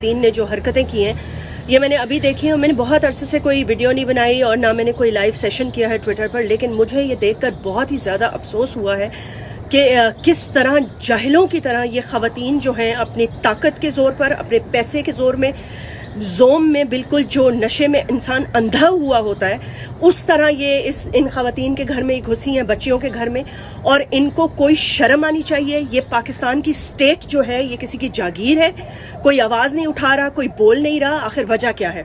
خواتین نے جو حرکتیں کی ہیں یہ میں نے ابھی دیکھی ہیں. میں نے بہت عرصے سے کوئی ویڈیو نہیں بنائی اور نہ میں نے کوئی لائیو سیشن کیا ہے ٹویٹر پر, لیکن مجھے یہ دیکھ کر بہت ہی زیادہ افسوس ہوا ہے کہ کس طرح جاہلوں کی طرح یہ خواتین جو ہیں اپنی طاقت کے زور پر, اپنے پیسے کے زور میں, زوم میں, بالکل جو نشے میں انسان اندھا ہوا ہوتا ہے اس طرح یہ ان خواتین کے گھر میں گھسی ہیں, بچیوں کے گھر میں, اور ان کو کوئی شرم آنی چاہیے. یہ پاکستان کی سٹیٹ جو ہے یہ کسی کی جاگیر ہے, کوئی آواز نہیں اٹھا رہا, کوئی بول نہیں رہا. آخر وجہ کیا ہے؟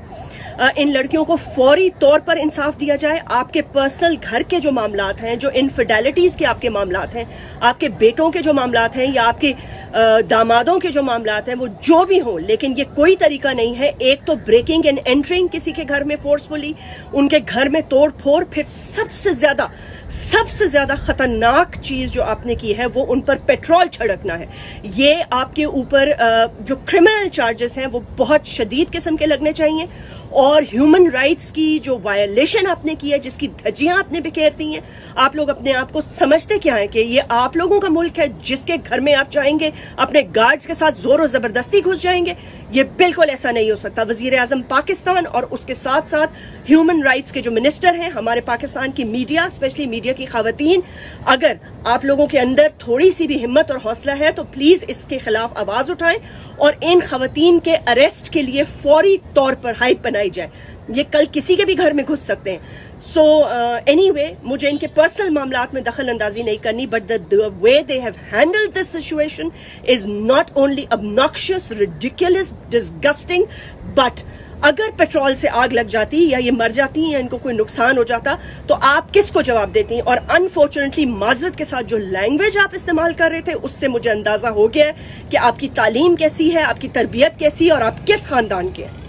ان لڑکیوں کو فوری طور پر انصاف دیا جائے. آپ کے پرسنل گھر کے جو معاملات ہیں, جو انفیڈیلٹیز کے آپ کے معاملات ہیں, آپ کے بیٹوں کے جو معاملات ہیں یا آپ کے دامادوں کے جو معاملات ہیں, وہ جو بھی ہوں, لیکن یہ کوئی طریقہ نہیں ہے. ایک تو بریکنگ اینڈ انٹرنگ کسی کے گھر میں فورسفلی, ان کے گھر میں توڑ پھوڑ, پھر سب سے زیادہ خطرناک چیز جو آپ نے کی ہے وہ ان پر پیٹرول چھڑکنا ہے. یہ آپ کے اوپر جو کرمنل چارجز ہیں وہ بہت شدید قسم کے لگنے چاہیے, اور ہیومن رائٹس کی جو وائلیشن آپ نے کی ہے, جس کی دھجیاں آپ نے بکھیر دی ہیں. آپ لوگ اپنے آپ کو سمجھتے کیا ہیں کہ یہ آپ لوگوں کا ملک ہے جس کے گھر میں آپ چاہیں گے اپنے گارڈز کے ساتھ زور و زبردستی گھس جائیں گے؟ یہ بالکل ایسا نہیں ہو سکتا. وزیر اعظم پاکستان اور اس کے ساتھ ساتھ ہیومن رائٹس کے جو منسٹر ہیں, ہمارے پاکستان کی میڈیا, اسپیشلی میڈیا کی خواتین, اگر آپ لوگوں کے اندر تھوڑی سی بھی ہمت اور حوصلہ ہے تو پلیز اس کے خلاف آواز اٹھائیں اور ان خواتین کے اریسٹ کے لیے فوری طور پر ہائپ بنائی جائے. یہ کل کسی کے بھی گھر میں گھس سکتے ہیں. سو اینی وے, مجھے ان کے پرسنل معاملات میں دخل اندازی نہیں کرنی, but the way they have handled this situation is not only obnoxious, ridiculous, disgusting, but اگر پیٹرول سے آگ لگ جاتی یا یہ مر جاتی یا ان کو کوئی نقصان ہو جاتا تو آپ کس کو جواب دیتی ہیں؟ اور انفارچونیٹلی معذرت کے ساتھ جو لینگویج آپ استعمال کر رہے تھے اس سے مجھے اندازہ ہو گیا ہے کہ آپ کی تعلیم کیسی ہے, آپ کی تربیت کیسی ہے اور آپ کس خاندان کے ہیں.